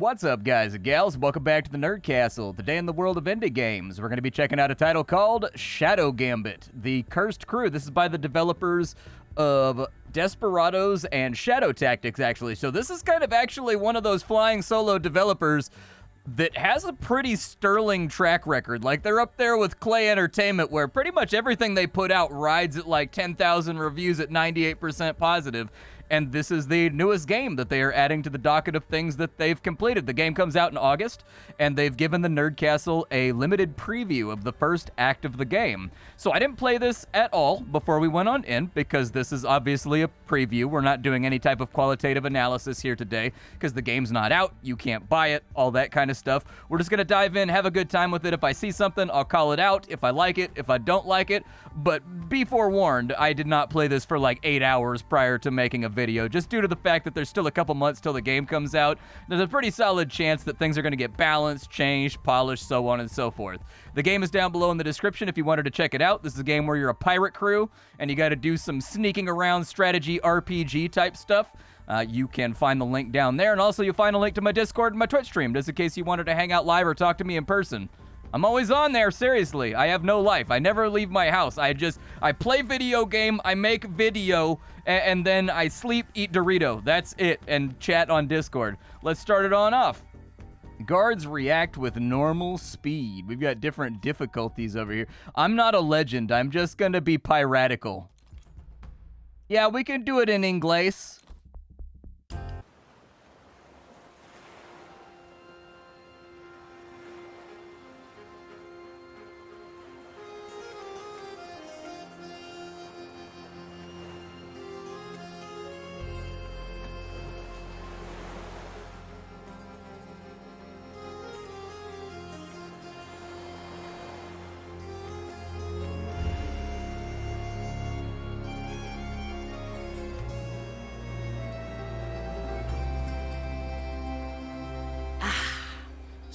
What's up, guys and gals? Welcome back to the Nerd Castle. Today in the world of indie games, we're going to be checking out a title called Shadow Gambit, The Cursed Crew. This is by the developers of Desperados and Shadow Tactics, actually. So this is kind of actually one of those flying solo developers that has a pretty sterling track record. Like, they're up there with Clay Entertainment, where pretty much everything they put out rides at like 10,000 reviews at 98% positive. And this is the newest game that they are adding to the docket of things that they've completed. The game comes out in August, and they've given the Nerd Castle a limited preview of the first act of the game. So I didn't play this at all before we went on in, because this is obviously a preview. We're not doing any type of qualitative analysis here today, because the game's not out, you can't buy it, all that kind of stuff. We're just gonna dive in, have a good time with it. If I see something, I'll call it out. If I like it, if I don't like it. But be forewarned, I did not play this for like 8 hours prior to making a video, just due to the fact that there's still a couple months till the game comes out. There's a pretty solid chance that things are going to get balanced, changed, polished, so on and so forth. The game is down below in the description if you wanted to check it out. This is a game where you're a pirate crew, and you got to do some sneaking around strategy RPG type stuff. You can find the link down there, and also you'll find a link to my Discord and my Twitch stream, just in case you wanted to hang out live or talk to me in person. I'm always on there, seriously. I have no life. I never leave my house. I play video game, I make video, and then I sleep, eat Dorito. That's it, and chat on Discord. Let's start it on off. Guards react with normal speed. We've got different difficulties over here. I'm not a legend. I'm just gonna be piratical. Yeah, we can do it in English.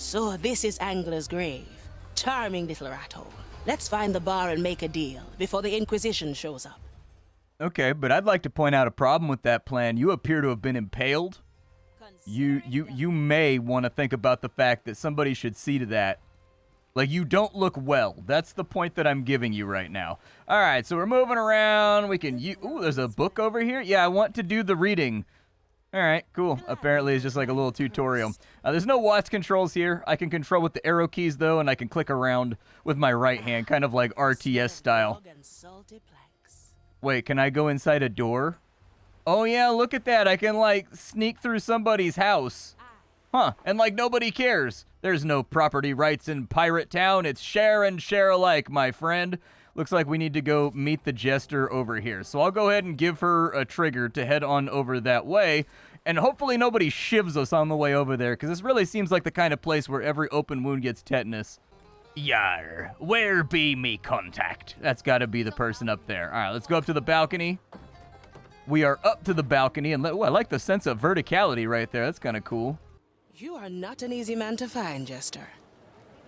So this is Angler's grave. Charming little rat hole. Let's find the bar and make a deal before the Inquisition shows up. Okay, but I'd like to point out a problem with that plan. You appear to have been impaled. You may want to think about the fact that somebody should see to that. Like, you don't look well. That's the point that I'm giving you right now. All right, so we're moving around. We can... Ooh, there's a book over here? Yeah, I want to do the reading. All right, cool. Apparently, it's just like a little tutorial. There's no watch controls here. I can control with the arrow keys, though, and I can click around with my right hand, kind of like RTS style. Wait, can I go inside a door? Oh, yeah, look at that. I can, like, sneak through somebody's house. Huh, and, like, nobody cares. There's no property rights in Pirate Town. It's share and share alike, my friend. Looks like we need to go meet the jester over here. So I'll go ahead and give her a trigger to head on over that way. And hopefully nobody shivs us on the way over there, because this really seems like the kind of place where every open wound gets tetanus. Yar, where be me contact? That's got to be the person up there. All right, let's go up to the balcony. We are up to the balcony, and ooh, I like the sense of verticality right there. That's kind of cool. You are not an easy man to find, Jester.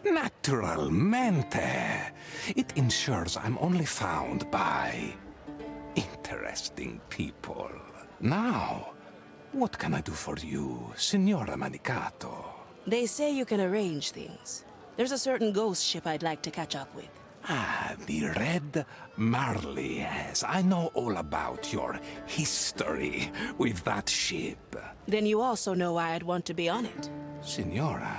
Natural Manta. It ensures I'm only found by interesting people. Now, what can I do for you, Signora Manicato? They say you can arrange things. There's a certain ghost ship I'd like to catch up with. Ah, the Red Marley, yes. I know all about your history with that ship. Then you also know why I'd want to be on it. Signora,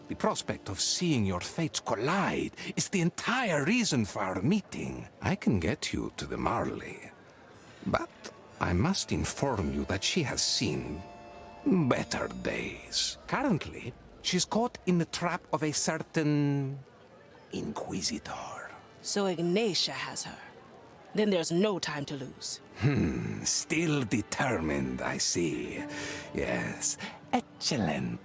the prospect of seeing your fates collide is the entire reason for our meeting. I can get you to the Marley, but I must inform you that she has seen better days. Currently, she's caught in the trap of a certain Inquisitor. So Ignatia has her. Then there's no time to lose. Still determined, I see. Yes, excelente.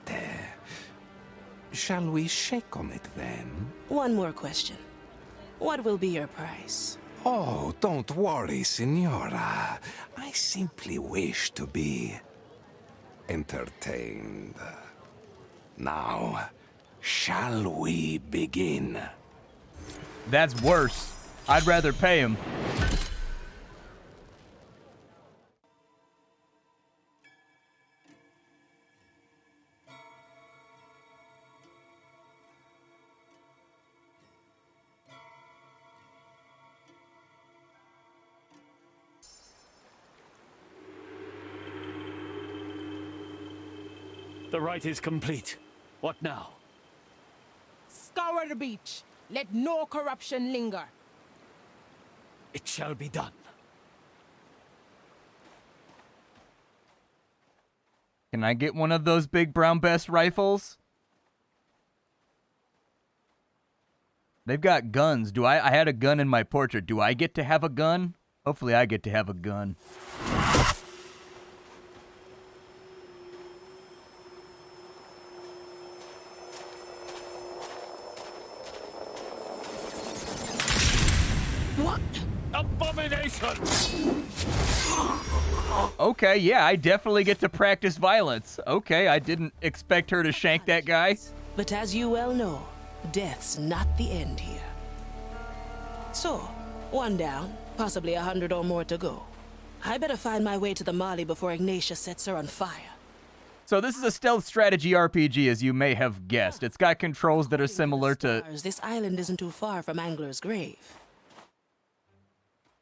Shall we shake on it then? One more question. What will be your price? Oh, don't worry, Signora. I simply wish to be entertained. Now, shall we begin? That's worse. I'd rather pay him. The rite is complete. What now? Scour the beach. Let no corruption linger. It shall be done. Can I get one of those big brown bess rifles? They've got guns. I had a gun in my portrait. Do I get to have a gun? Hopefully I get to have a gun. What? Abomination! Okay, yeah, I definitely get to practice violence. Okay, I didn't expect her to shank that guy. But as you well know, death's not the end here. So, one down, possibly 100 or more to go. I better find my way to the Mali before Ignatius sets her on fire. So this is a stealth strategy RPG, as you may have guessed. It's got controls that are similar to, This island isn't too far from Angler's Grave.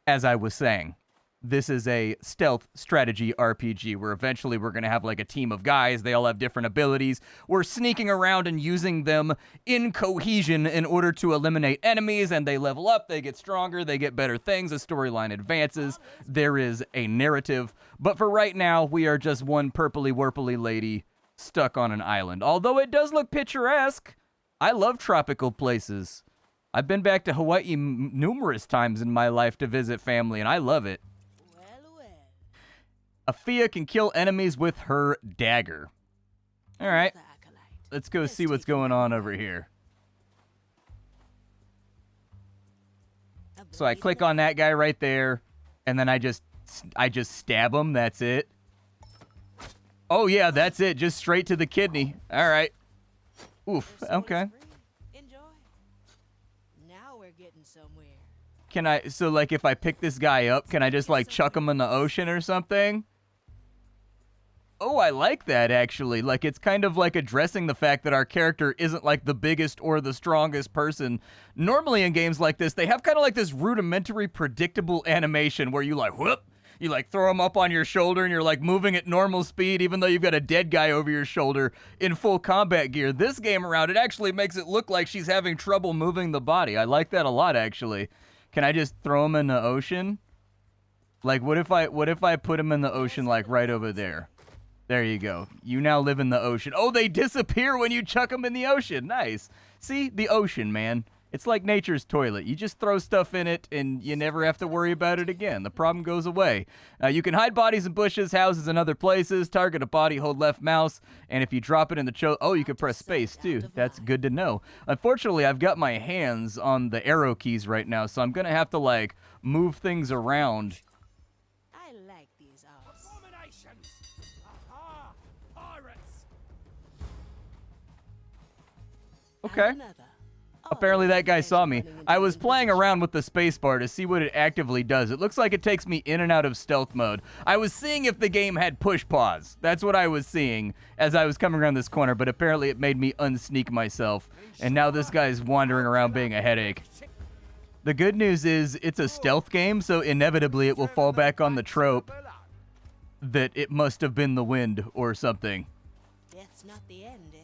as I was saying, this is a stealth strategy RPG where eventually we're going to have like a team of guys. They all have different abilities. We're sneaking around and using them in cohesion in order to eliminate enemies, and they level up, they get stronger, they get better things, the storyline advances, there is a narrative. But for right now, we are just one purpley-wurpley lady stuck on an island. Although it does look picturesque. I love tropical places. I've been back to Hawaii numerous times in my life to visit family, and I love it. Afia can kill enemies with her dagger. All right, let's go see what's going on over here. So I click on that guy right there, and then I just stab him. That's it. Oh yeah, that's it. Just straight to the kidney. All right. Oof. Okay. Enjoy. Now we're getting somewhere. Can I? So like, if I pick this guy up, can I just like chuck him in the ocean or something? Oh, I like that, actually. Like, it's kind of like addressing the fact that our character isn't, like, the biggest or the strongest person. Normally in games like this, they have kind of like this rudimentary, predictable animation where you, like, whoop, you, like, throw them up on your shoulder and you're, like, moving at normal speed even though you've got a dead guy over your shoulder in full combat gear. This game around, it actually makes it look like she's having trouble moving the body. I like that a lot, actually. Can I just throw him in the ocean? Like, what if I put him in the ocean, like, right over there? There you go. You now live in the ocean. Oh, they disappear when you chuck them in the ocean. Nice. See? The ocean, man. It's like nature's toilet. You just throw stuff in it, and you never have to worry about it again. The problem goes away. You can hide bodies in bushes, houses, and other places. Target a body, hold left mouse, and if you drop it in the oh, you can press space, too. That's good to know. Unfortunately, I've got my hands on the arrow keys right now, so I'm going to have to, like, move things around. I like these odds. Abominations! Aha! Pirates! Okay. Apparently that guy saw me. I was playing around with the spacebar to see what it actively does. It looks like it takes me in and out of stealth mode. I was seeing if the game had push pause. That's what I was seeing as I was coming around this corner, but apparently it made me unsneak myself. And now this guy's wandering around being a headache. The good news is it's a stealth game, so inevitably it will fall back on the trope that it must have been the wind or something. Death's not the end, eh?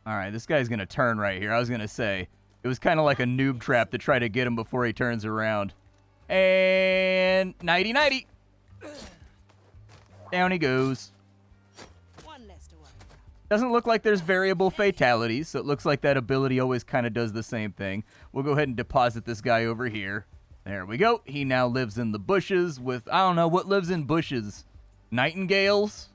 All right, this guy's going to turn right here. I was going to say, it was kind of like a noob trap to try to get him before he turns around. And nighty-nighty. Down he goes. One less to worry about. Doesn't look like there's variable fatalities, so it looks like that ability always kind of does the same thing. We'll go ahead and deposit this guy over here. There we go. He now lives in the bushes with, I don't know, what lives in bushes? Nightingales?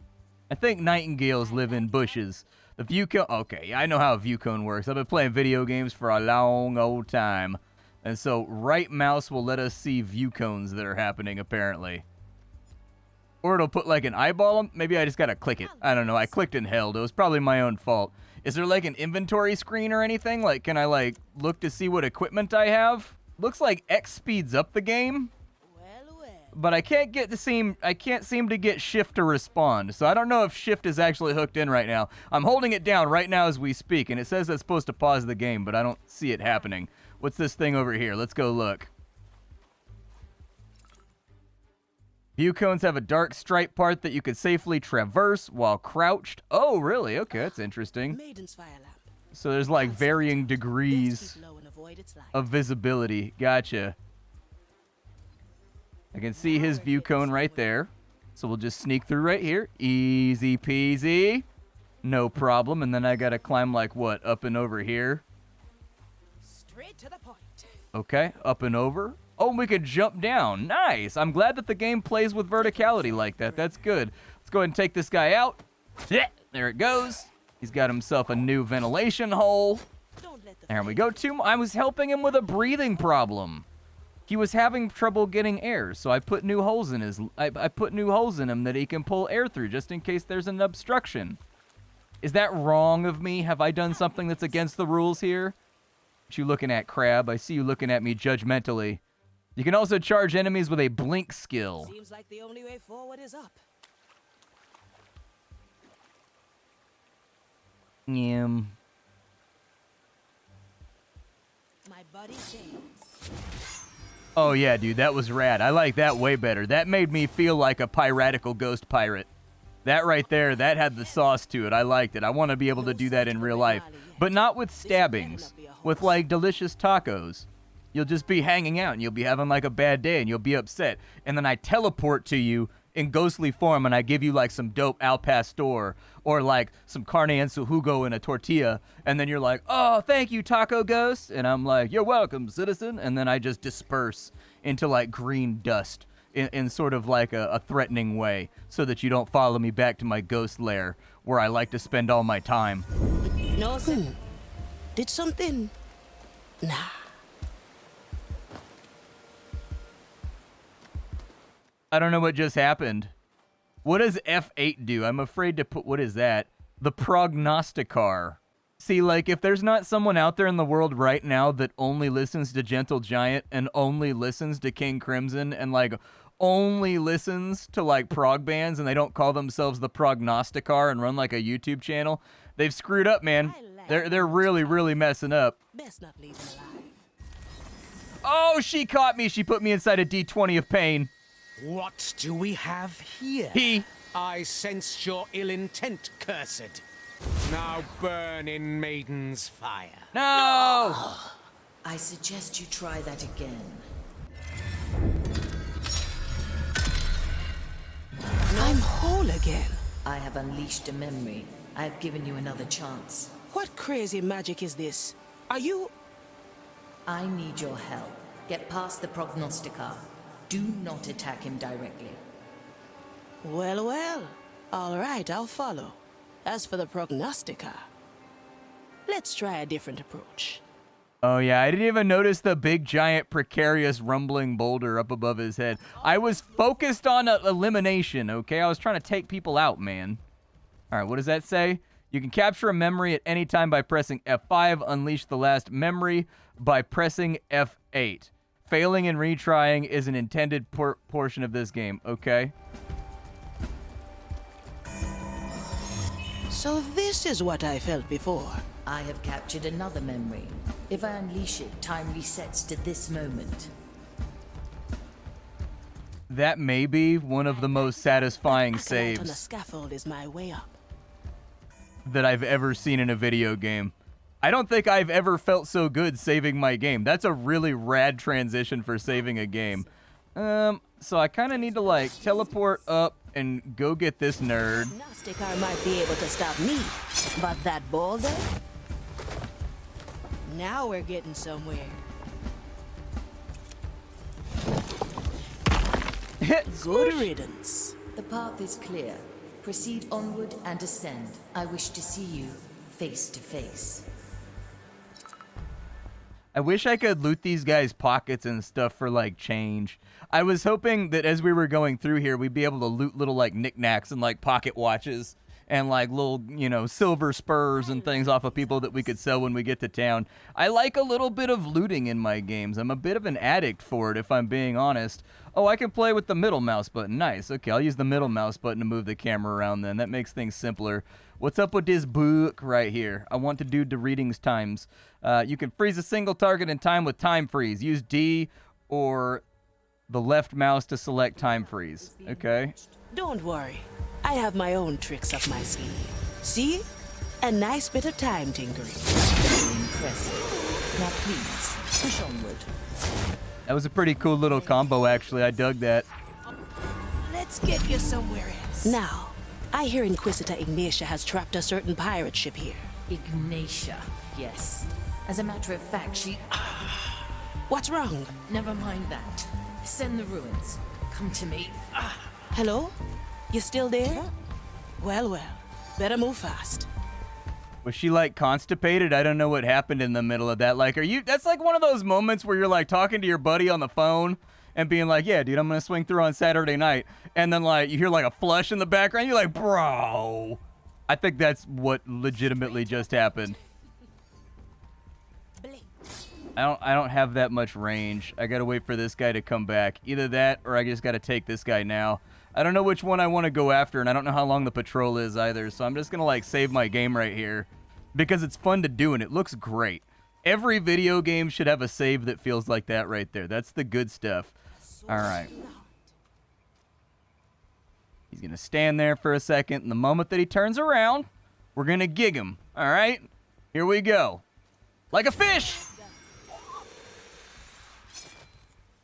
I think nightingales live in bushes. The view cone, okay, I know how a view cone works. I've been playing video games for a long old time. And so right mouse will let us see view cones that are happening, apparently. Or it'll put like an eyeball. Maybe I just gotta click it. I don't know. I clicked and held. It was probably my own fault. Is there like an inventory screen or anything? Like, can I like look to see what equipment I have? Looks like X speeds up the game. But I can't seem to get shift to respond. So I don't know if shift is actually hooked in right now. I'm holding it down right now as we speak, and it says it's supposed to pause the game, but I don't see it happening. What's this thing over here? Let's go look. View cones have a dark stripe part that you could safely traverse while crouched. Oh, really? Okay, that's interesting. Maiden's fire lamp. So there's like varying degrees Keep low and avoid its light. of visibility. Gotcha. I can see his view cone right there. So we'll just sneak through right here. Easy peasy. No problem. And then I gotta climb like what? Up and over here. Straight to the point. Okay, up and over. Oh, and we can jump down. Nice. I'm glad that the game plays with verticality like that. That's good. Let's go ahead and take this guy out. Yeah, there it goes. He's got himself a new ventilation hole. Don't let the There we go. I was helping him with a breathing problem. He was having trouble getting air, so I put new holes in his. I put new holes in him that he can pull air through, just in case there's an obstruction. Is that wrong of me? Have I done something that's against the rules here? What you looking at, Crab? I see you looking at me judgmentally. You can also charge enemies with a blink skill. Seems like the only way forward is up. Yum. My buddy sings. Oh yeah, dude, that was rad. I like that way better. That made me feel like a piratical ghost pirate. That right there, that had the sauce to it. I liked it. I want to be able to do that in real life. But not with stabbings. With like delicious tacos. You'll just be hanging out and you'll be having like a bad day and you'll be upset. And then I teleport to you in ghostly form and I give you like some dope al pastor or like some carne en su jugo in a tortilla. And then you're like, oh, thank you, taco ghost. And I'm like, you're welcome, citizen. And then I just disperse into like green dust in sort of like a threatening way so that you don't follow me back to my ghost lair where I like to spend all my time. No, sir. Did something? Nah. I don't know what just happened. What does F8 do? I'm afraid to put, what is that? The prognosticar. See, like, if there's not someone out there in the world right now that only listens to Gentle Giant and only listens to King Crimson and, like, only listens to, like, prog bands and they don't call themselves the prognosticar and run, like, a YouTube channel, they've screwed up, man. They're really, really messing up. Best not leave him alive. Oh, she caught me. She put me inside a D20 of pain. What do we have here? I sensed your ill intent, cursed. Now burn in Maiden's fire. No! I suggest you try that again. I'm whole again. I have unleashed a memory. I have given you another chance. What crazy magic is this? Are you... I need your help. Get past the prognosticar. Do not attack him directly. Well, well. All right, I'll follow. As for the prognostica, let's try a different approach. Oh, yeah, I didn't even notice the big, giant, precarious, rumbling boulder up above his head. I was focused on elimination, okay? I was trying to take people out, man. All right, what does that say? You can capture a memory at any time by pressing F5, unleash the last memory by pressing F8. Failing and retrying is an intended portion of this game, okay? So this is what I felt before. I have captured another memory. If I unleash it, time resets to this moment. That may be one of the most satisfying Acolyte on a saves scaffold is my way up. that I've ever seen in a video game. I don't think I've ever felt so good saving my game. That's a really rad transition for saving a game. So I kind of need to, like, teleport up and go get this nerd. Prognosticar might be able to stop me, but that boulder? Now we're getting somewhere. Good riddance. The path is clear. Proceed onward and ascend. I wish to see you face to face. I wish I could loot these guys' pockets and stuff for, like, change. I was hoping that as we were going through here, we'd be able to loot little, like, knickknacks and, like, pocket watches and, like, little, you know, silver spurs and things off of people that we could sell when we get to town. I like a little bit of looting in my games. I'm a bit of an addict for it, if I'm being honest. Oh, I can play with the middle mouse button. Nice. Okay, I'll use the middle mouse button to move the camera around then. That makes things simpler. What's up with this book right here? I want to do the readings times. You can freeze a single target in time with time freeze. Use D or the left mouse to select time freeze. Okay. Don't worry. I have my own tricks up my sleeve. See? A nice bit of time tinkering. Very impressive. Now please, push onward. That was a pretty cool little combo, actually. I dug that. Let's get you somewhere else. Now, I hear Inquisitor Ignatia has trapped a certain pirate ship here. Ignatia, yes. As a matter of fact, she... What's wrong? Never mind that. Send the ruins. Come to me. Hello? You still there? Well, well. Better move fast. Was she like constipated? I don't know what happened in the middle of that. Like, that's like one of those moments where you're like talking to your buddy on the phone and being like, yeah, dude, I'm going to swing through on Saturday night. And then like you hear like a flush in the background. You're like, bro. I think that's what legitimately just happened. I don't have that much range. I got to wait for this guy to come back. Either that or I just got to take this guy now. I don't know which one I want to go after, and I don't know how long the patrol is either, so I'm just going to, like, save my game right here because it's fun to do, and it looks great. Every video game should have a save that feels like that right there. That's the good stuff. All right. He's going to stand there for a second, and the moment that he turns around, we're going to gig him. All right? Here we go. Like a fish!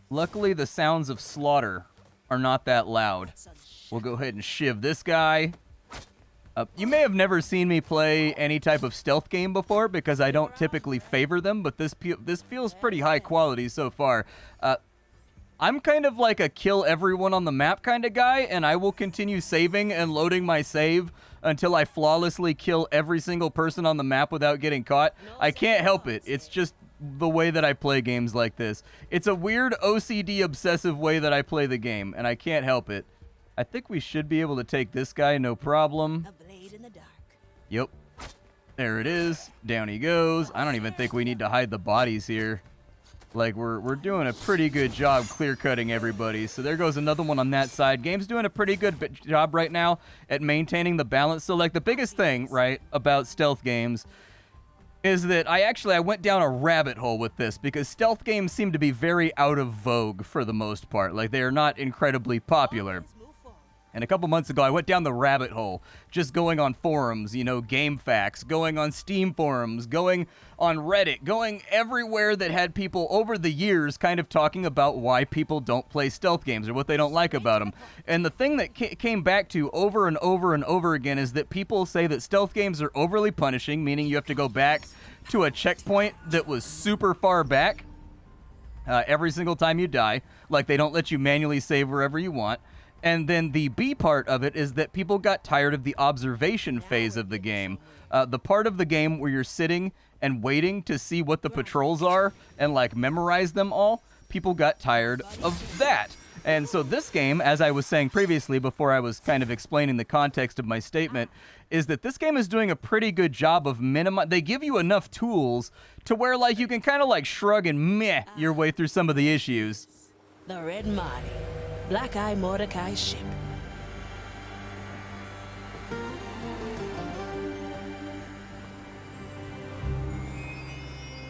Luckily, the sounds of slaughter are not that loud. We'll go ahead and shiv this guy. You may have never seen me play any type of stealth game before because I don't typically favor them, but this feels pretty high quality so far. I'm kind of like a kill everyone on the map kind of guy, and I will continue saving and loading my save until I flawlessly kill every single person on the map without getting caught. I can't help it. It's just the way that I play games like this. It's a weird OCD obsessive way that I play the game, and I can't help it. I think we should be able to take this guy, no problem. A blade in the dark. Yep. There it is. Down he goes. I don't even think we need to hide the bodies here. Like, we're doing a pretty good job clear-cutting everybody. So there goes another one on that side. Game's doing a pretty good job right now at maintaining the balance. So, like, the biggest thing, right, about stealth games is that I went down a rabbit hole with this because stealth games seem to be very out of vogue for the most part. Like, they are not incredibly popular. And a couple months ago, I went down the rabbit hole, just going on forums, you know, GameFAQs, going on Steam forums, going on Reddit, going everywhere that had people over the years kind of talking about why people don't play stealth games or what they don't like about them. And the thing that came back to over and over and over again is that people say that stealth games are overly punishing, meaning you have to go back to a checkpoint that was super far back every single time you die. Like, they don't let you manually save wherever you want. And then the B part of it is that people got tired of the observation phase of the game. The part of the game where you're sitting and waiting to see what the patrols are and, like, memorize them all, people got tired of that. And so this game, as I was saying previously before I was kind of explaining the context of my statement, is that this game is doing a pretty good job of they give you enough tools to where, like, you can kind of, like, shrug and meh your way through some of the issues. The Red Marty. Black Eye Mordecai's ship.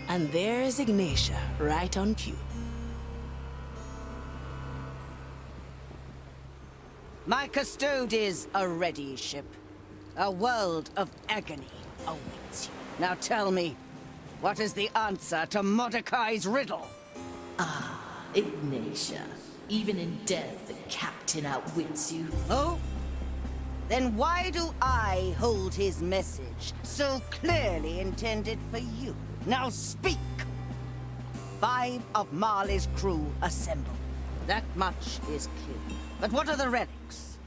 And there's Ignatia, right on cue. My custode is a ready ship. A world of agony awaits you. Now tell me, what is the answer to Mordecai's riddle? Ignatia. Even in death, the captain outwits you. Oh? Then why do I hold his message so clearly intended for you? Now speak! 5 of Marley's crew assemble. That much is clear. But what are the relics?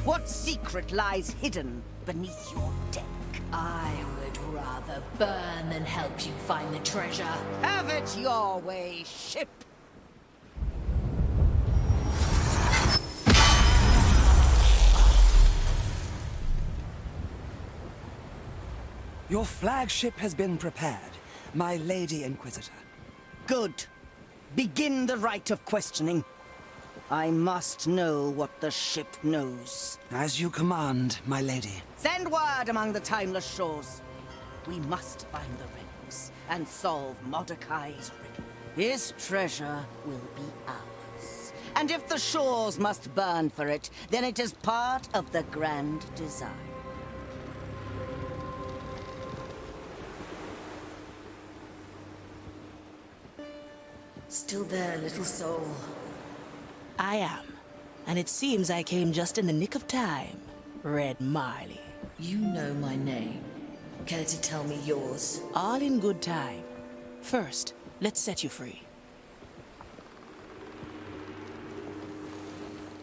What secret lies hidden beneath your deck? I would rather burn than help you find the treasure. Have it your way, ship! Your flagship has been prepared, my Lady Inquisitor. Good. Begin the rite of questioning. I must know what the ship knows. As you command, my lady. Send word among the timeless shores. We must find the relics and solve Mordecai's riddle. His treasure will be ours, And if the shores must burn for it, then it is part of the grand design. Still there, little soul. I am. And it seems I came just in the nick of time, Red Marley. You know my name. Care to tell me yours? All in good time. First, let's set you free.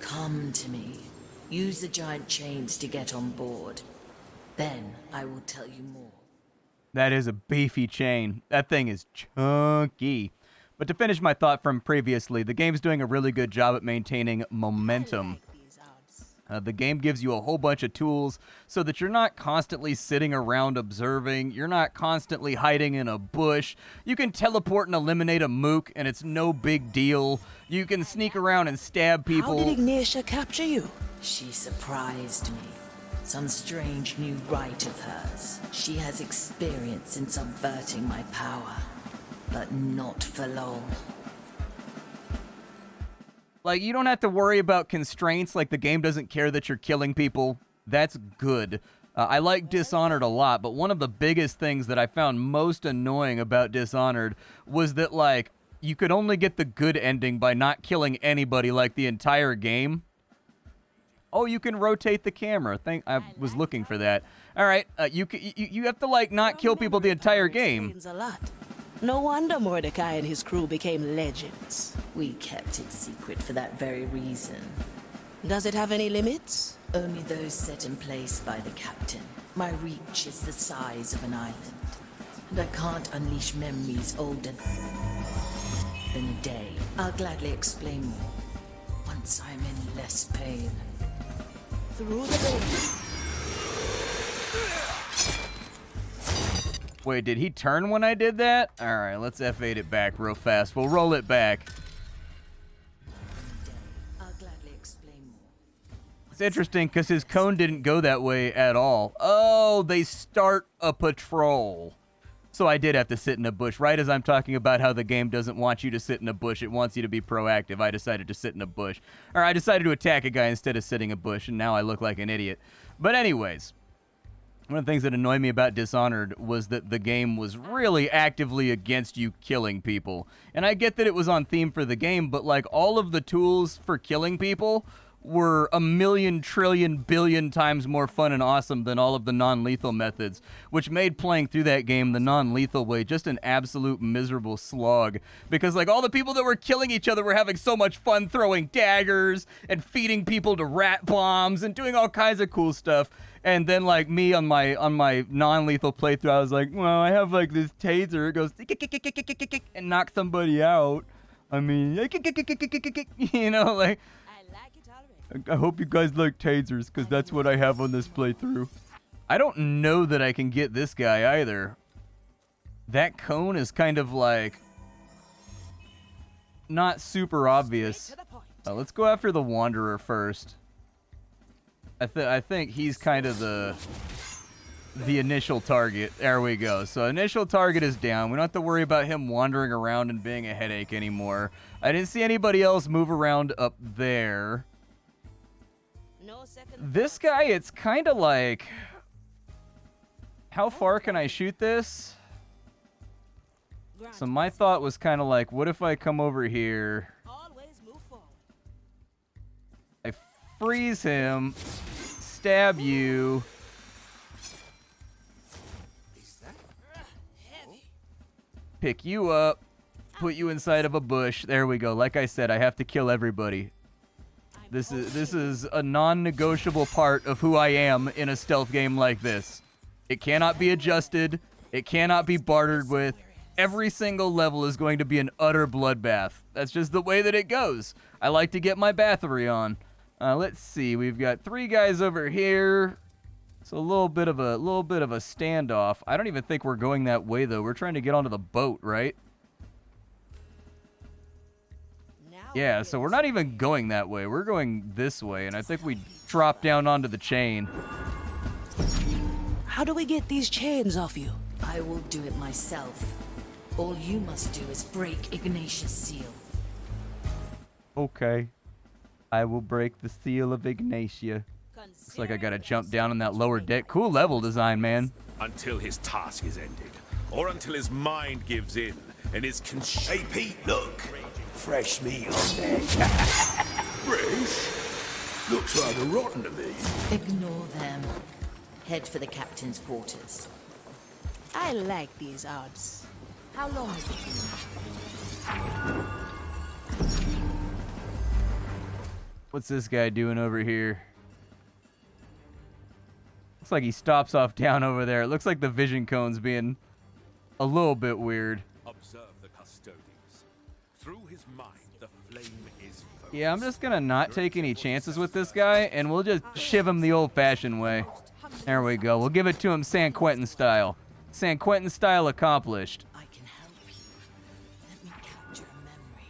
Come to me. Use the giant chains to get on board. Then I will tell you more. That is a beefy chain. That thing is chunky. But to finish my thought from previously, the game's doing a really good job at maintaining momentum. The game gives you a whole bunch of tools so that you're not constantly sitting around observing. You're not constantly hiding in a bush. You can teleport and eliminate a mook, and it's no big deal. You can sneak around and stab people. How did Ignatia capture you? She surprised me. Some strange new right of hers. She has experience in subverting my power. But not for long. Like, you don't have to worry about constraints, like the game doesn't care that you're killing people. That's good. I like Dishonored a lot, but one of the biggest things that I found most annoying about Dishonored was that, like, you could only get the good ending by not killing anybody, like, the entire game. Oh, you can rotate the camera. I was looking for that. All right, you have to, like, not kill people the entire game. A lot. No wonder Mordecai and his crew became legends. We kept it secret for that very reason. Does it have any limits? Only those set in place by the captain. My reach is the size of an island. And I can't unleash memories older than a day. I'll gladly explain more once I'm in less pain. Through the veil. Wait, did he turn when I did that? All right, let's F8 it back real fast. We'll roll it back. I'll gladly explain more. It's interesting because his cone didn't go that way at all. Oh, they start a patrol. So I did have to sit in a bush. Right as I'm talking about how the game doesn't want you to sit in a bush, it wants you to be proactive, I decided to sit in a bush. Or I decided to attack a guy instead of sitting in a bush, and now I look like an idiot. But anyways, one of the things that annoyed me about Dishonored was that the game was really actively against you killing people. And I get that it was on theme for the game, but like all of the tools for killing people were a million, trillion, billion times more fun and awesome than all of the non-lethal methods, which made playing through that game the non-lethal way just an absolute miserable slog. Because like all the people that were killing each other were having so much fun throwing daggers and feeding people to rat bombs and doing all kinds of cool stuff. And then, like, me on my non-lethal playthrough, I was like, well, I have, like, this taser. It goes, and knocks somebody out. I mean, you know, like, I hope you guys like tasers, because that's what I have on this playthrough. I don't know that I can get this guy, either. That cone is kind of, like, not super obvious. Let's go after the Wanderer first. I think he's kind of the initial target. There we go. So initial target is down. We don't have to worry about him wandering around and being a headache anymore. I didn't see anybody else move around up there. This guy, it's kind of like, how far can I shoot this? So my thought was kind of like, what if I come over here? I freeze him, stab you. Pick you up, put you inside of a bush. There we go. Like I said, I have to kill everybody. This is a non-negotiable part of who I am in a stealth game like this. It cannot be adjusted. It cannot be bartered with. Every single level is going to be an utter bloodbath. That's just the way that it goes. I like to get my battery on. Let's see. We've got 3 guys over here. It's a little bit of a standoff. I don't even think we're going that way though. We're trying to get onto the boat, right? Yeah, so we're not even going that way. We're going this way, and I think we drop down onto the chain. How do we get these chains off you? I will do it myself. All you must do is break Ignatius' seal. Okay. I will break the seal of Ignatia. Looks like I gotta jump down on that lower deck. Cool level design, man. Until his task is ended, or until his mind gives in and is Hey, Pete, look! Fresh meat on deck. Fresh? Looks rather rotten to me. Ignore them. Head for the captain's quarters. I like these odds. How long has it been? What's this guy doing over here? Looks like he stops off down over there. It looks like the vision cone's being a little bit weird. Observe the custodians. Through his mind, the flame is focused. Yeah, I'm just gonna not take any chances with this guy, and we'll just shiv him the old-fashioned way. There we go. We'll give it to him San Quentin style. San Quentin style accomplished. I can help you. Let me capture a memory.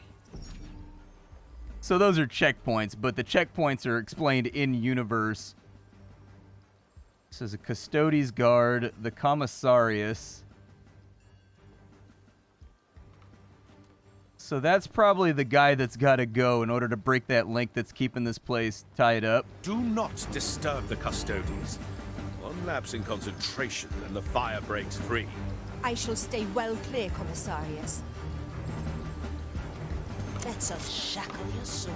So those are checkpoints, but the checkpoints are explained in universe. This is a Custodes Guard, the Commissarius. So that's probably the guy that's got to go in order to break that link that's keeping this place tied up. Do not disturb the custodians. One lapse in concentration and the fire breaks free. I shall stay well clear, Commissarius. Let's unshackle your soul.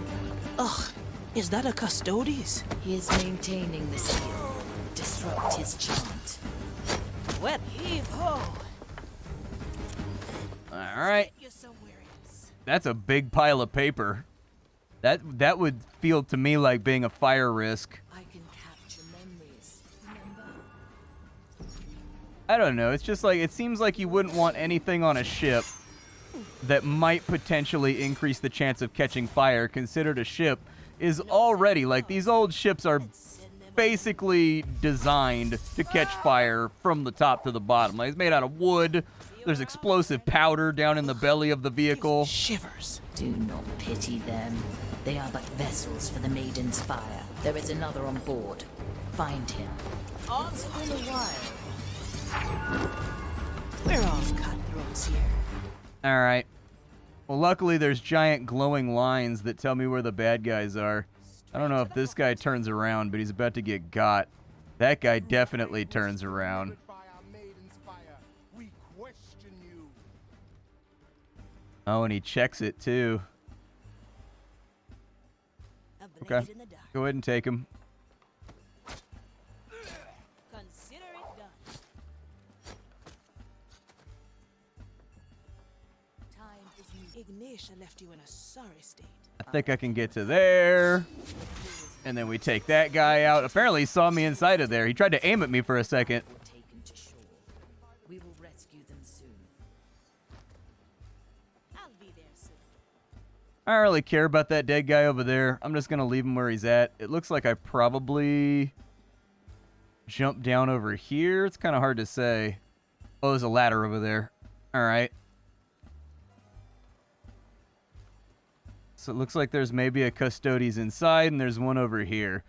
Ugh, is that a Custodes? He is maintaining the seal. Disrupt his chant. Well, heave ho. All right. That's a big pile of paper. That would feel to me like being a fire risk. I can capture memories, remember? I don't know. It's just like, it seems like you wouldn't want anything on a ship that might potentially increase the chance of catching fire, considered a ship is already, like, these old ships are basically designed to catch fire from the top to the bottom. Like, it's made out of wood. There's explosive powder down in the belly of the vehicle. Shivers. Do not pity them. They are but vessels for the Maiden's fire. There is another on board. Find him. It's been a while. We're all cutthroats here. All right. Well, luckily there's giant glowing lines that tell me where the bad guys are. I don't know if this guy turns around, but he's about to get got. That guy definitely turns around. Oh, and he checks it too. Okay. Go ahead and take him. Consider it done. Time is Ignatia left you in a sorry state. I think I can get to there. And then we take that guy out. Apparently he saw me inside of there. He tried to aim at me for a second. Taken to shore. We will rescue them soon. I'll be there soon. I don't really care about that dead guy over there. I'm just going to leave him where he's at. It looks like I probably jump down over here. It's kind of hard to say. Oh, there's a ladder over there. All right. So it looks like there's maybe a Custodes inside, and there's one over here.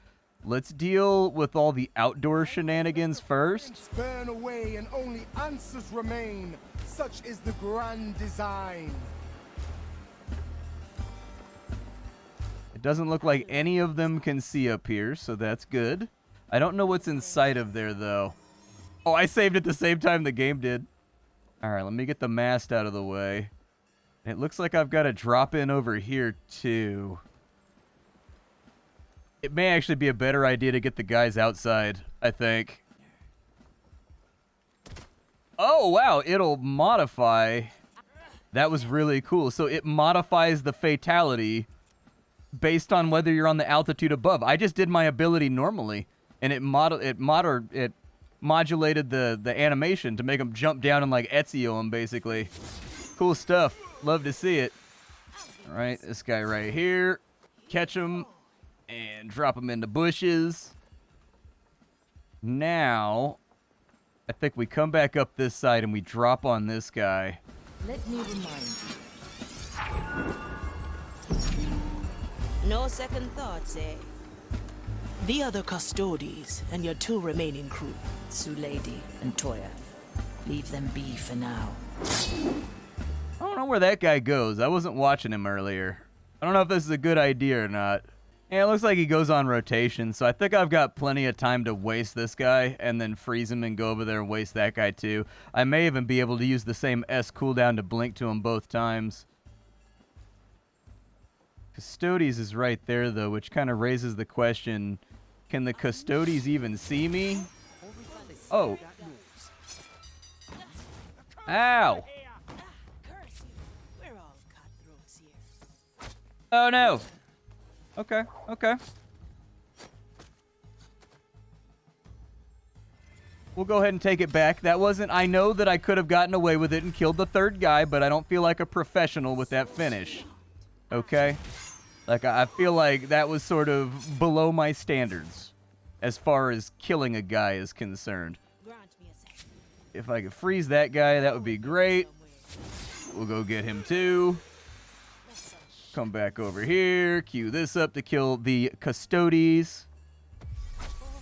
Let's deal with all the outdoor shenanigans first. Burn away and only answers remain. Such is the grand design. It doesn't look like any of them can see up here, so that's good. I don't know what's inside of there, though. Oh, I saved at the same time the game did. All right, let me get the mast out of the way. It looks like I've got to drop in over here, too. It may actually be a better idea to get the guys outside, I think. Oh, wow, it'll modify. That was really cool. So it modifies the fatality based on whether you're on the altitude above. I just did my ability normally, and it modulated the animation to make them jump down and, like, Ezio them, basically. Cool stuff. Love to see it. All right, this guy right here. Catch him and drop him into bushes. Now, I think we come back up this side and we drop on this guy. Let me remind you. No second thoughts, eh? The other Custodes and your two remaining crew. Sulady and Toya. Leave them be for now. I don't know where that guy goes. I wasn't watching him earlier. I don't know if this is a good idea or not. Yeah, it looks like he goes on rotation, so I think I've got plenty of time to waste this guy and then freeze him and go over there and waste that guy too. I may even be able to use the same S cooldown to blink to him both times. Custodes is right there, though, which kind of raises the question, can the Custodes even see me? Oh. Ow. Oh, no. Okay, okay. We'll go ahead and take it back. That wasn't... I know that I could have gotten away with it and killed the third guy, but I don't feel like a professional with that finish. Okay? Like, I feel like that was sort of below my standards as far as killing a guy is concerned. If I could freeze that guy, that would be great. We'll go get him too. Come back over here. Queue this up to kill the Custodes.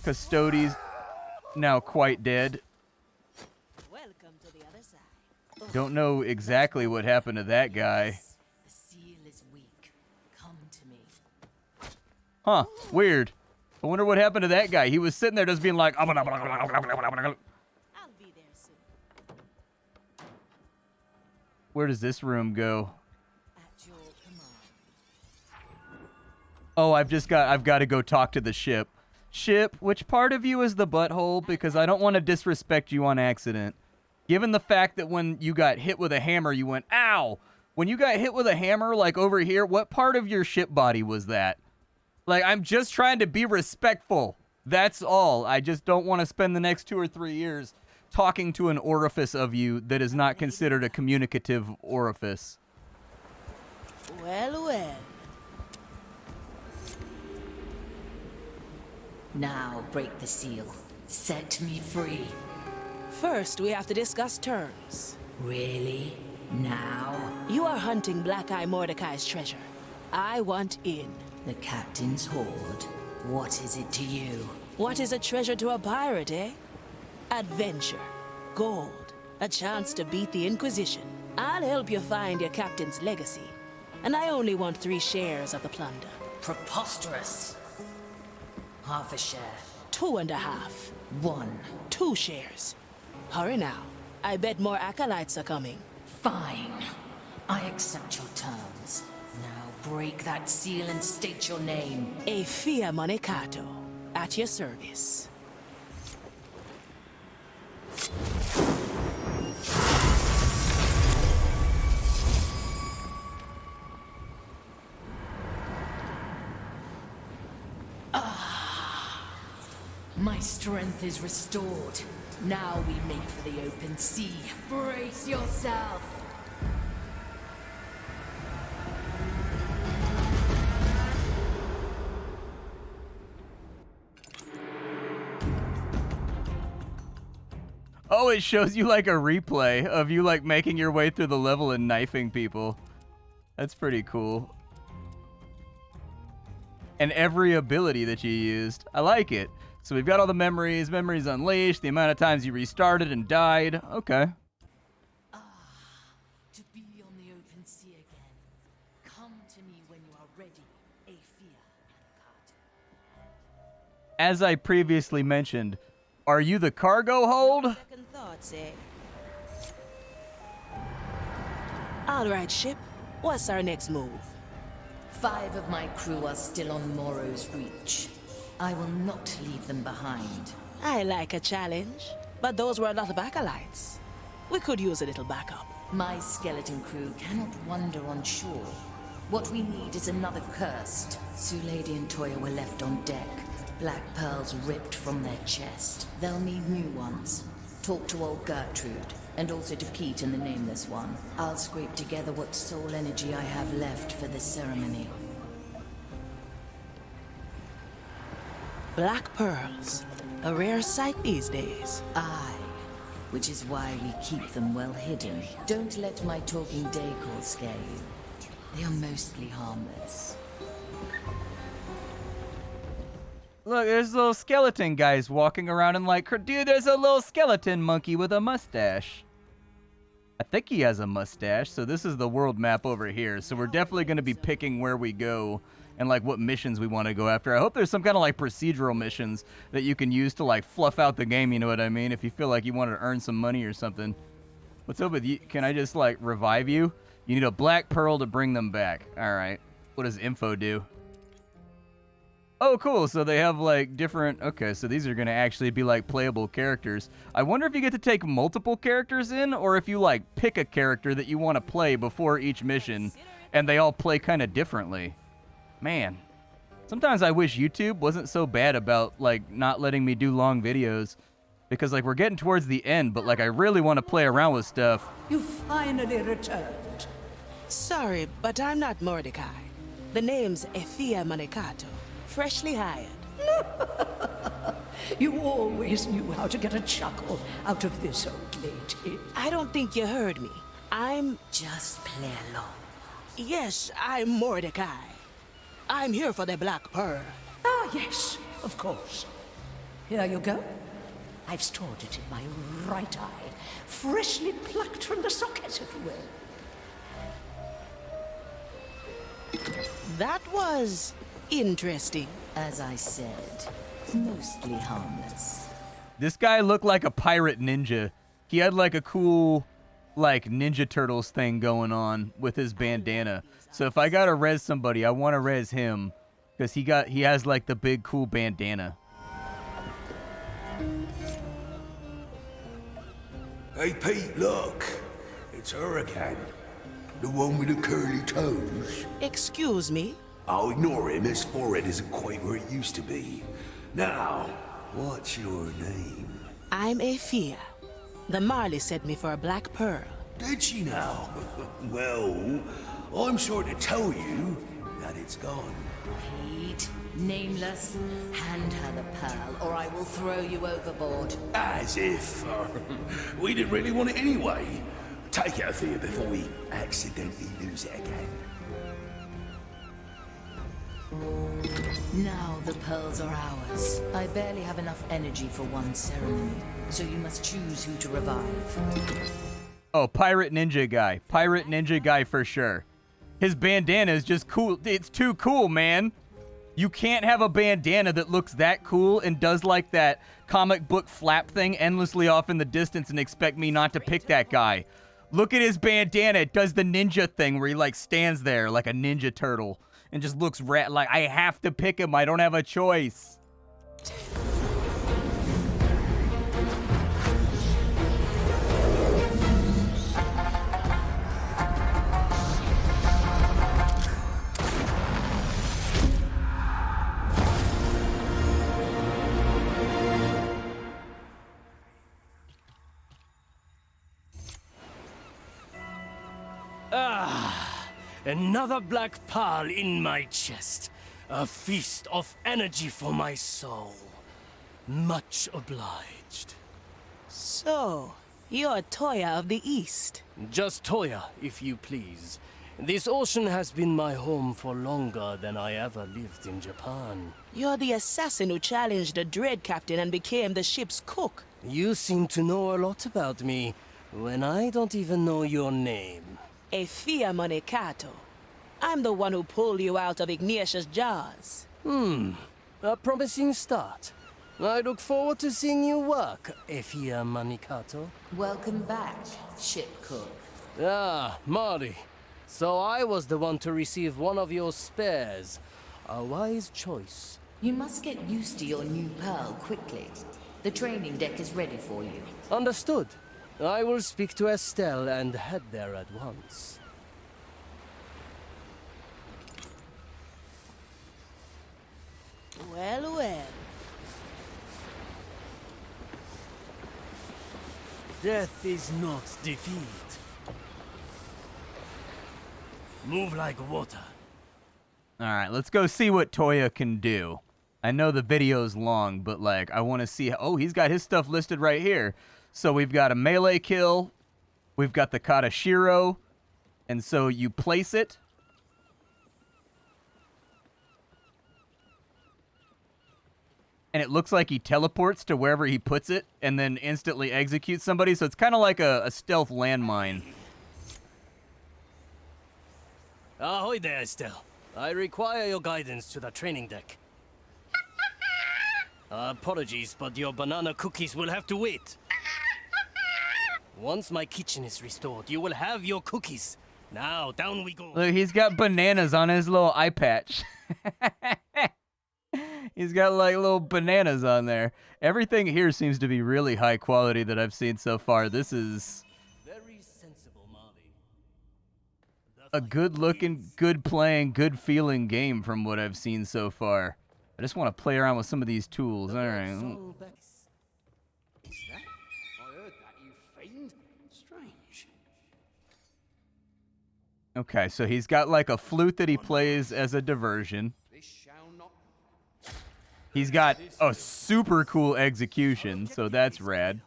Custodes now quite dead. Don't know exactly what happened to that guy. Huh, weird. I wonder what happened to that guy. He was sitting there just being like... Where does this room go? Oh, I've got to go talk to the ship. Ship, which part of you is the butthole? Because I don't want to disrespect you on accident. Given the fact that when you got hit with a hammer, you went, ow! When you got hit with a hammer, like over here, what part of your ship body was that? Like, I'm just trying to be respectful. That's all. I just don't want to spend the next 2 or 3 years talking to an orifice of you that is not considered a communicative orifice. Well, well. Now break the seal. Set me free. First, we have to discuss terms. Really? Now? You are hunting Black Eye Mordecai's treasure. I want in. The captain's hoard. What is it to you? What is a treasure to a pirate, eh? Adventure. Gold. A chance to beat the Inquisition. I'll help you find your captain's legacy. And I only want 3 shares of the plunder. Preposterous. Half a share. 2.5. 1. 2 shares. Hurry now. I bet more acolytes are coming. Fine. I accept your terms. Now break that seal and state your name. Afia Monecato. At your service. My strength is restored. Now we make for the open sea. Brace yourself! Oh, it shows you like a replay of you like making your way through the level and knifing people. That's pretty cool. And every ability that you used. I like it. So we've got all the memories, memories unleashed, the amount of times you restarted and died. Okay. To be on the open sea again. Come to me when you are ready, Afia Monecato. As I previously mentioned, are you the cargo hold? Second thoughts, eh? All right, ship. What's our next move? 5 of my crew are still on Morrow's Reach. I will not leave them behind. I like a challenge, but those were a lot of acolytes. We could use a little backup. My skeleton crew cannot wander on shore. What we need is another cursed. Sue Lady and Toya were left on deck. Black pearls ripped from their chest. They'll need new ones. Talk to old Gertrude, and also to Pete and the Nameless One. I'll scrape together what soul energy I have left for this ceremony. Black pearls. A rare sight these days. Aye. Which is why we keep them well hidden. Don't let my talking decor scare you. They are mostly harmless. Look, there's little skeleton guys walking around and like, dude, there's a little skeleton monkey with a mustache. I think he has a mustache, so this is the world map over here. So we're definitely going to be picking where we go and like what missions we want to go after. I hope there's some kind of like procedural missions that you can use to like fluff out the game, you know what I mean? If you feel like you want to earn some money or something. What's up with you? Can I just like revive you? You need a black pearl to bring them back. All right. What does info do? Oh, cool. So they have like different... Okay, so these are going to actually be like playable characters. I wonder if you get to take multiple characters in, or if you like pick a character that you want to play before each mission and they all play kind of differently. Man, sometimes I wish YouTube wasn't so bad about like not letting me do long videos, because like we're getting towards the end, but like I really want to play around with stuff. You finally returned. Sorry, but I'm not Mordecai. The name's Efia Manicato. Freshly hired. You always knew how to get a chuckle out of this old lady. I don't think you heard me. I'm... Just play along. Yes, I'm Mordecai. I'm here for the Black Pearl. Ah, yes, of course. Here you go. I've stored it in my right eye, freshly plucked from the socket, if you will. That was... interesting. As I said, mostly harmless. This guy looked like a pirate ninja. He had like a cool, like Ninja Turtles thing going on with his bandana. So if I gotta res somebody, I want to res him because he has like the big cool bandana. Hey Pete, look, it's her again. The one with the curly toes. Excuse me? I'll ignore him. His forehead isn't quite where it used to be. Now, what's your name? I'm Efia. The Marley sent me for a Black Pearl. Did she now? Well, I'm sure to tell you that it's gone. Pete, nameless, hand her the pearl, or I will throw you overboard. As if we didn't really want it anyway. Take it, Efia, before we accidentally lose it again. Now the pearls are ours. I barely have enough energy for one ceremony, so you must choose who to revive. Oh, pirate ninja guy. Pirate ninja guy for sure. His bandana is just cool. It's too cool, man. You can't have a bandana that looks that cool and does like that comic book flap thing endlessly off in the distance and expect me not to pick that guy. Look at his bandana. It does the ninja thing where he like stands there like a ninja turtle and just looks like I have to pick him. I don't have a choice. Another black pearl in my chest. A feast of energy for my soul. Much obliged. So, you're Toya of the East. Just Toya, if you please. This ocean has been my home for longer than I ever lived in Japan. You're the assassin who challenged the Dread Captain and became the ship's cook. You seem to know a lot about me, when I don't even know your name. Efia Manicato. I'm the one who pulled you out of Ignatius' jaws. A promising start. I look forward to seeing you work, Efia Manicato. Welcome back, ship cook. Ah, Marty. So I was the one to receive one of your spares. A wise choice. You must get used to your new pearl quickly. The training deck is ready for you. Understood. I will speak to Estelle and head there at once. Well, well. Death is not defeat. Move like water. All right, let's go see what Toya can do. I know the video's long, but like I want to see. Oh, he's got his stuff listed right here. So we've got a melee kill. We've got the Katashiro. And so you place it. And it looks like he teleports to wherever he puts it and then instantly executes somebody. So it's kind of like a stealth landmine. Ahoy there, Estelle. I require your guidance to the training deck. Apologies, but your banana cookies will have to wait. Once my kitchen is restored, you will have your cookies. Now, down we go. Look, he's got bananas on his little eye patch. He's got like little bananas on there. Everything here seems to be really high quality that I've seen so far. This is very sensible, Molly. a good looking, good playing, good feeling game from what I've seen so far. I just want to play around with some of these tools. All right. Is that? I heard that, you fiend. Strange. Okay, so he's got like a flute that he plays as a diversion. He's got a super cool execution, so that's rad.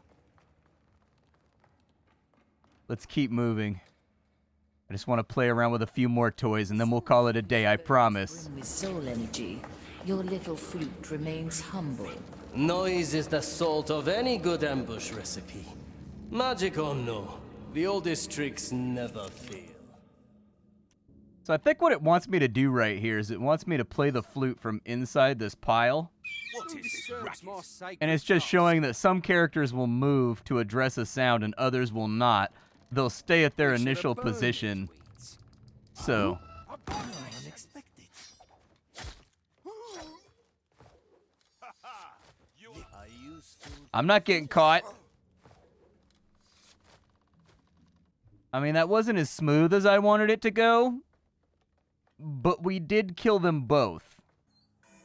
Let's keep moving. I just want to play around with a few more toys, and then we'll call it a day, I promise. With soul energy, your little flute remains humble. Noise is the salt of any good ambush recipe. Magic or no, the oldest tricks never fail. So I think what it wants me to do right here is it wants me to play the flute from inside this pile. And it's just showing that some characters will move to address a sound and others will not. They'll stay at their initial position. So I'm not getting caught. I mean, that wasn't as smooth as I wanted it to go, but we did kill them both.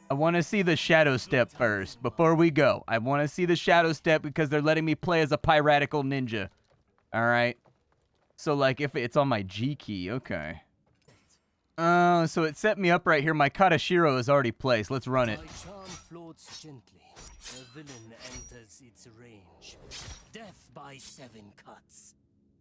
I want to see the shadow step first before we go. I want to see the shadow step because they're letting me play as a piratical ninja. All right. So like if it's on my G key, okay. So it set me up right here. My Katashiro is already placed. Let's run it. My charm floats gently. A villain enters its range. Death by 7 cuts.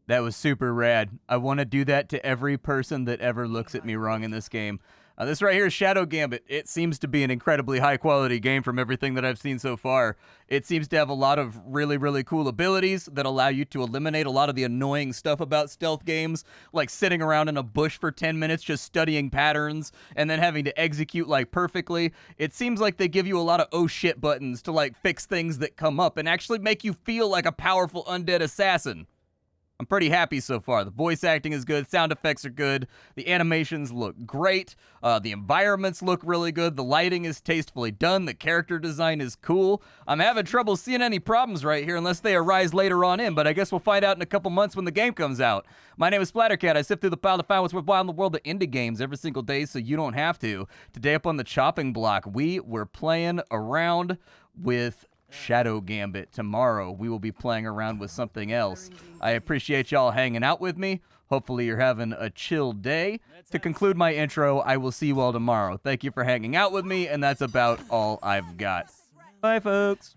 That was super rad. I want to do that to every person that ever looks at me wrong in this game. This right here is Shadow Gambit. It seems to be an incredibly high-quality game from everything that I've seen so far. It seems to have a lot of really, really cool abilities that allow you to eliminate a lot of the annoying stuff about stealth games, like sitting around in a bush for 10 minutes just studying patterns and then having to execute, like, perfectly. It seems like they give you a lot of oh shit buttons to, like, fix things that come up and actually make you feel like a powerful undead assassin. I'm pretty happy so far. The voice acting is good. Sound effects are good. The animations look great. The environments look really good. The lighting is tastefully done. The character design is cool. I'm having trouble seeing any problems right here unless they arise later on in, but I guess we'll find out in a couple months when the game comes out. My name is Splattercat. I sift through the pile to find what's worthwhile in the world of indie games every single day so you don't have to. Today up on the chopping block, we were playing around with Shadow Gambit. Tomorrow we will be playing around with something else. I appreciate y'all hanging out with me. Hopefully you're having a chill day. To conclude my intro, I will see you all tomorrow. Thank you for hanging out with me, and that's about all I've got. Bye, folks.